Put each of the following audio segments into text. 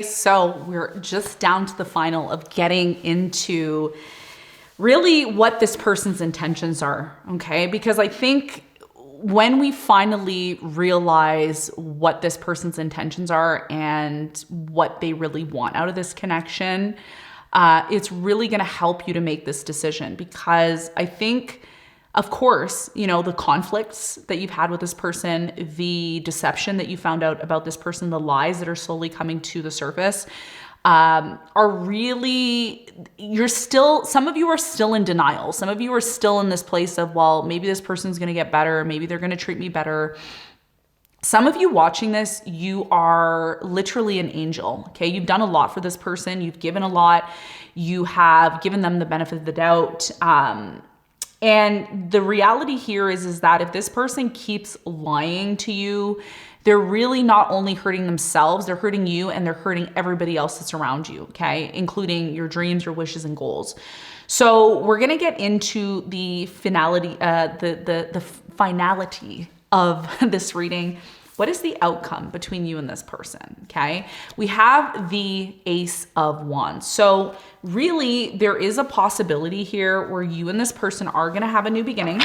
So we're just down to the final of getting into really what this person's intentions are, okay? Because I think when we finally realize what this person's intentions are and what they really want out of this connection, it's really gonna help you to make this decision. Because I think, of course, the conflicts that you've had with this person, the deception that you found out about this person, the lies that are slowly coming to the surface, are really, some of you are still in denial. Some of you are still in this place of, well, maybe this person's going to get better. Maybe they're going to treat me better. Some of you watching this, you are literally an angel, okay? You've done a lot for this person. You've given a lot. You have given them the benefit of the doubt. And the reality here is that if this person keeps lying to you, they're really not only hurting themselves, they're hurting you, and they're hurting everybody else that's around you, okay? Including your dreams, your wishes, and goals. So we're gonna get into the finality, the finality of this reading. What is the outcome between you and this person, okay? We have the Ace of Wands. So really, there is a possibility here where you and this person are gonna have a new beginning,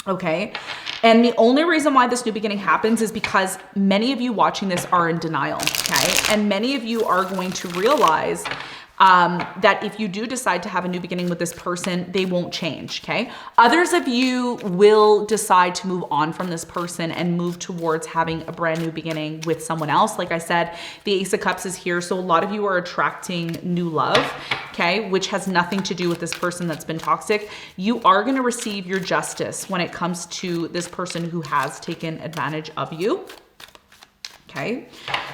okay? And the only reason why this new beginning happens is because many of you watching this are in denial, okay? And many of you are going to realize that if you do decide to have a new beginning with this person, they won't change, okay? Others of you will decide to move on from this person and move towards having a brand new beginning with someone else. Like I said, the Ace of Cups is here. So a lot of you are attracting new love, okay? Which has nothing to do with this person that's been toxic. You are gonna receive your justice when it comes to this person who has taken advantage of you. Okay,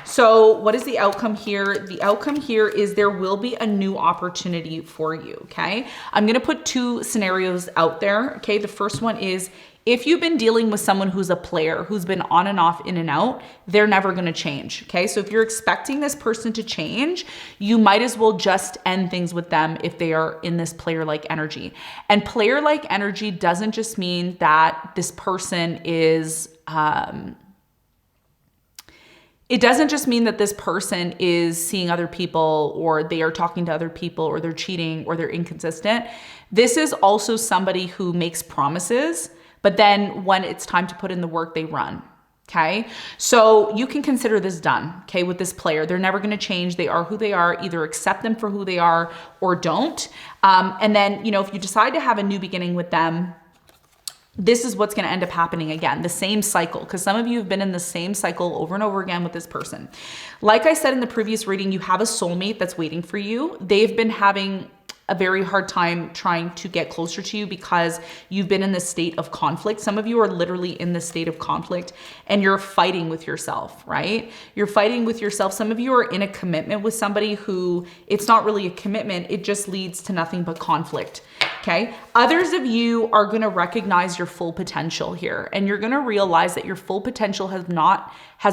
so what is the outcome here? The outcome here is there will be a new opportunity for you, okay? I'm gonna put two scenarios out there, okay? The first one is if you've been dealing with someone who's a player, who's been on and off, in and out, they're never gonna change, okay? So if you're expecting this person to change, you might as well just end things with them if they are in this player-like energy. And player-like energy doesn't just mean that this person is, it doesn't just mean that this person is seeing other people or they are talking to other people or they're cheating or they're inconsistent. This is also somebody who makes promises, but then when it's time to put in the work, they run. Okay, so you can consider this done, okay, with this player. They're never going to change. They are who they are. Either accept them for who they are or don't. And then, if you decide to have a new beginning with them, this is what's going to end up happening again, the same cycle, because some of you have been in the same cycle over and over again with this person. Like I said in the previous reading, you have a soulmate that's waiting for you. They've been having a very hard time trying to get closer to you because you've been in this state of conflict. Some of you are literally in this state of conflict and you're fighting with yourself, right? You're fighting with yourself. Some of you are in a commitment with somebody who it's not really a commitment. It just leads to nothing but conflict. Okay. Others of you are going to recognize your full potential here, and you're going to realize that your full potential has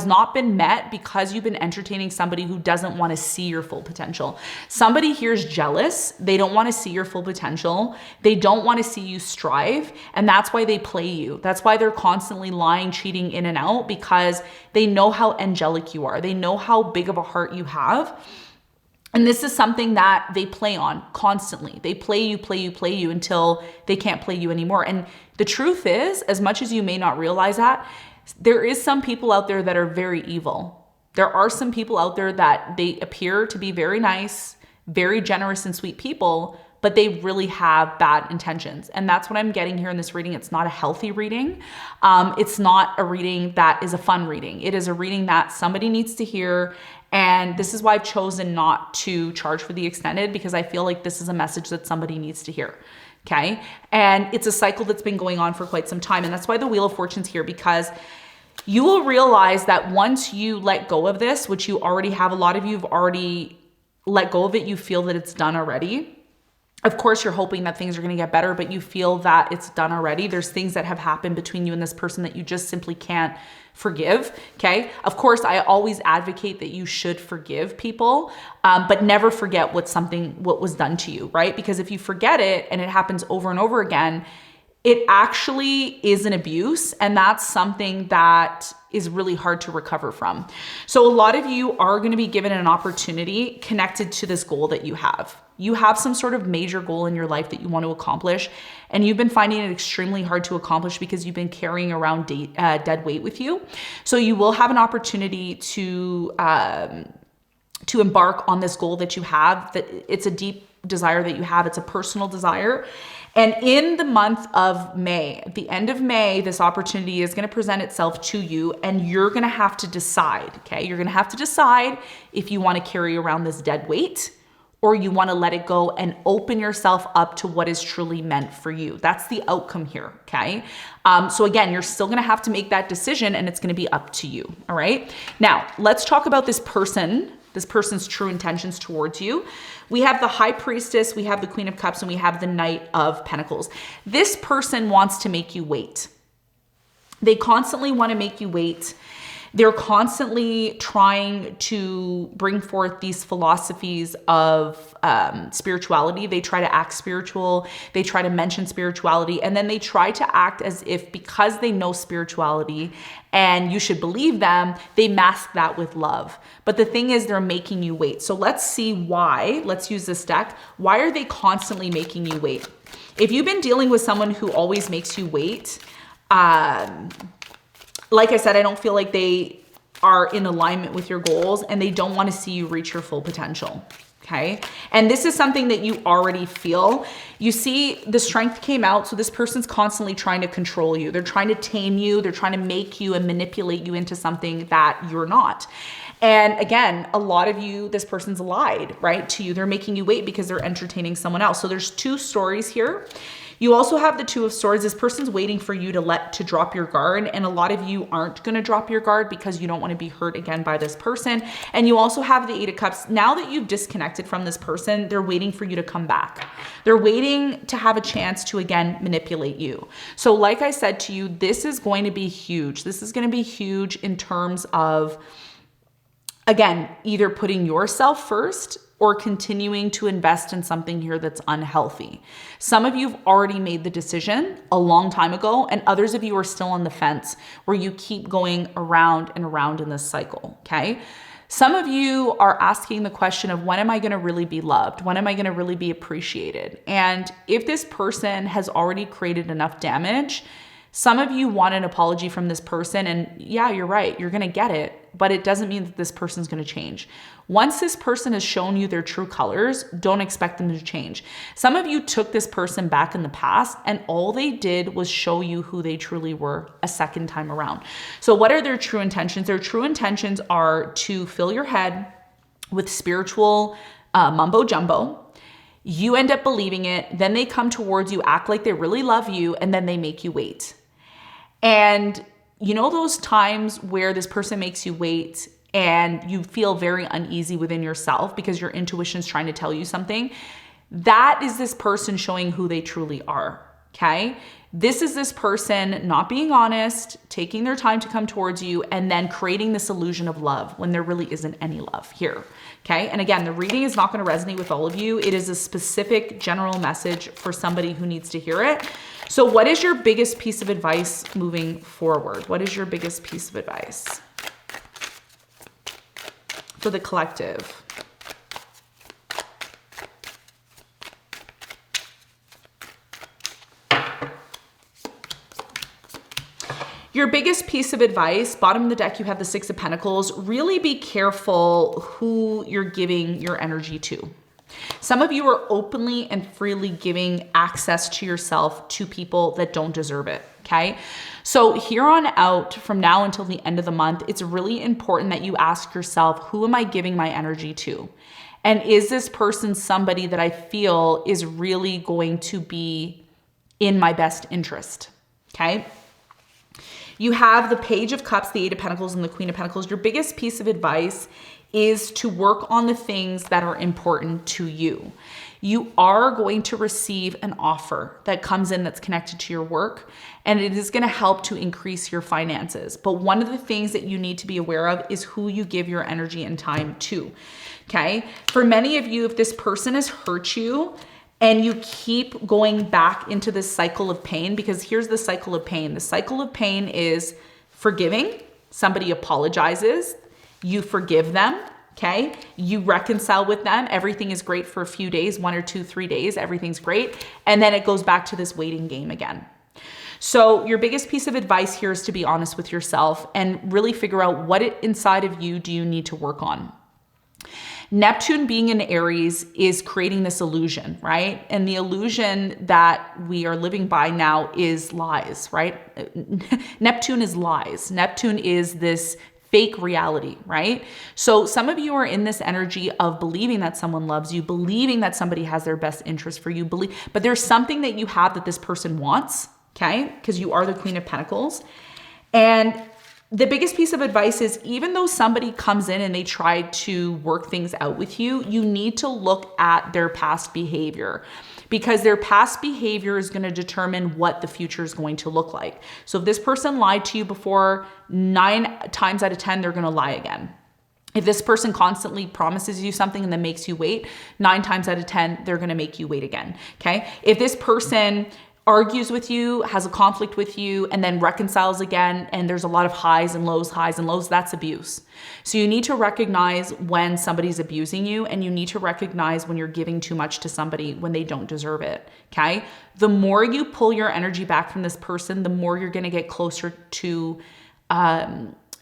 not been met because you've been entertaining somebody who doesn't want to see your full potential. Somebody here is jealous. They don't want to see your full potential. They don't want to see you strive. And that's why they play you. That's why they're constantly lying, cheating in and out, because they know how angelic you are. They know how big of a heart you have. And this is something that they play on constantly. They play you until they can't play you anymore. And the truth is, as much as you may not realize that, there is some people out there that are very evil. There are some people out there that they appear to be very nice, very generous and sweet people, but they really have bad intentions. And that's what I'm getting here in this reading. It's not a healthy reading. It's not a reading that is a fun reading. It is a reading that somebody needs to hear. And this is why I've chosen not to charge for the extended, because I feel like this is a message that somebody needs to hear. Okay. And it's a cycle that's been going on for quite some time. And that's why the Wheel of Fortune's here, because you will realize that once you let go of this, which you already have, a lot of you have already let go of it. You feel that it's done already. Of course, you're hoping that things are going to get better, but you feel that it's done already. There's things that have happened between you and this person that you just simply can't forgive. Okay. Of course, I always advocate that you should forgive people, but never forget what was done to you, right? Because if you forget it and it happens over and over again, it actually is an abuse, and that's something that is really hard to recover from. So a lot of you are going to be given an opportunity connected to this goal that you have. You have some sort of major goal in your life that you want to accomplish, and you've been finding it extremely hard to accomplish because you've been carrying around dead weight with you. So you will have an opportunity to embark on this goal that you have, that it's a deep desire that you have. It's a personal desire. And in the month of May, at the end of May, this opportunity is going to present itself to you, and you're going to have to decide, okay? You're going to have to decide if you want to carry around this dead weight or you want to let it go and open yourself up to what is truly meant for you. That's the outcome here, okay? So again, you're still going to have to make that decision, and it's going to be up to you, all right? Now, let's talk about this person's true intentions towards you. We have the High Priestess, we have the Queen of Cups, and we have the Knight of Pentacles. This person wants to make you wait. They constantly want to make you wait. They're constantly trying to bring forth these philosophies of spirituality. They try to act spiritual. They try to mention spirituality. And then they try to act as if, because they know spirituality and you should believe them, they mask that with love. But the thing is, they're making you wait. So let's see why. Let's use this deck. Why are they constantly making you wait? If you've been dealing with someone who always makes you wait, like I said, I don't feel like they are in alignment with your goals, and they don't want to see you reach your full potential. Okay. And this is something that you already feel. You see, the Strength came out. So this person's constantly trying to control you. They're trying to tame you. They're trying to make you and manipulate you into something that you're not. And again, a lot of you, this person's lied, right, to you. They're making you wait because they're entertaining someone else. So there's two stories here. You also have the Two of Swords. This person's waiting for you to drop your guard. And a lot of you aren't going to drop your guard because you don't want to be hurt again by this person. And you also have the Eight of Cups. Now that you've disconnected from this person, they're waiting for you to come back. They're waiting to have a chance to, again, manipulate you. So like I said to you, this is going to be huge. This is going to be huge in terms of, again, either putting yourself first or continuing to invest in something here that's unhealthy. Some of you have already made the decision a long time ago, and others of you are still on the fence where you keep going around and around in this cycle, okay? Some of you are asking the question of, when am I gonna really be loved? When am I gonna really be appreciated? And if this person has already created enough damage, some of you want an apology from this person, and yeah, you're right, you're gonna get it, but it doesn't mean that this person's gonna change. Once this person has shown you their true colors, don't expect them to change. Some of you took this person back in the past, and all they did was show you who they truly were a second time around. So what are their true intentions? Their true intentions are to fill your head with spiritual mumbo jumbo. You end up believing it, then they come towards you, act like they really love you, and then they make you wait. And you know those times where this person makes you wait and you feel very uneasy within yourself because your intuition is trying to tell you something? That is this person showing who they truly are, okay? This is this person not being honest, taking their time to come towards you, and then creating this illusion of love when there really isn't any love here, okay? And again, the reading is not going to resonate with all of you. It is a specific general message for somebody who needs to hear it. So what is your biggest piece of advice moving forward? What is your biggest piece of advice for the collective? Your biggest piece of advice, bottom of the deck, you have the Six of Pentacles. Really be careful who you're giving your energy to. Some of you are openly and freely giving access to yourself to people that don't deserve it, okay? So here on out, from now until the end of the month, it's really important that you ask yourself, who am I giving my energy to? And is this person somebody that I feel is really going to be in my best interest, okay? You have the Page of Cups, the Eight of Pentacles, and the Queen of Pentacles. Your biggest piece of advice is to work on the things that are important to you. You are going to receive an offer that comes in that's connected to your work, and it is going to help to increase your finances. But one of the things that you need to be aware of is who you give your energy and time to, okay? For many of you, if this person has hurt you and you keep going back into this cycle of pain, because here's the cycle of pain. The cycle of pain is forgiving. Somebody apologizes, you forgive them, okay? You reconcile with them. Everything is great for a few days, 1 or 2, 3 days, everything's great. And then it goes back to this waiting game again. So your biggest piece of advice here is to be honest with yourself and really figure out what inside of you do you need to work on. Neptune being in Aries is creating this illusion, right? And the illusion that we are living by now is lies, right? Neptune is lies. Neptune is this fake reality, right? So some of you are in this energy of believing that someone loves you, believing that somebody has their best interest for you, but there's something that you have that this person wants, okay? Because you are the Queen of Pentacles. And the biggest piece of advice is, even though somebody comes in and they try to work things out with you, you need to look at their past behavior, because their past behavior is going to determine what the future is going to look like. So if this person lied to you before, 9 times out of 10, they're going to lie again. If this person constantly promises you something and then makes you wait, 9 times out of 10, they're going to make you wait again. Okay. If this person argues with you, has a conflict with you, and then reconciles again, and there's a lot of highs and lows, that's abuse. So you need to recognize when somebody's abusing you, and you need to recognize when you're giving too much to somebody when they don't deserve it, okay? The more you pull your energy back from this person, the more you're gonna get closer to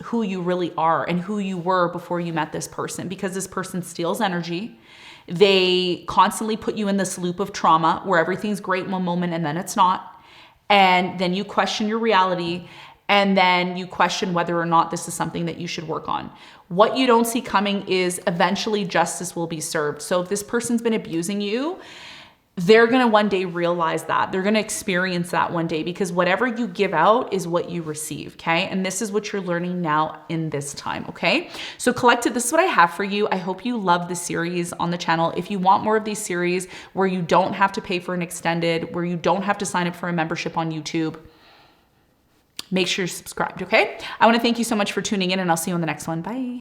who you really are and who you were before you met this person, because this person steals energy. They constantly put you in this loop of trauma where everything's great in one moment and then it's not. And then you question your reality, and then you question whether or not this is something that you should work on. What you don't see coming is eventually justice will be served. So if this person's been abusing you, they're going to one day realize that. They're going to experience that one day, because whatever you give out is what you receive, okay? And this is what you're learning now in this time, okay? So collective, this is what I have for you. I hope you love the series on the channel. If you want more of these series where you don't have to pay for an extended, where you don't have to sign up for a membership on YouTube, make sure you're subscribed, okay? I want to thank you so much for tuning in, and I'll see you on the next one. Bye.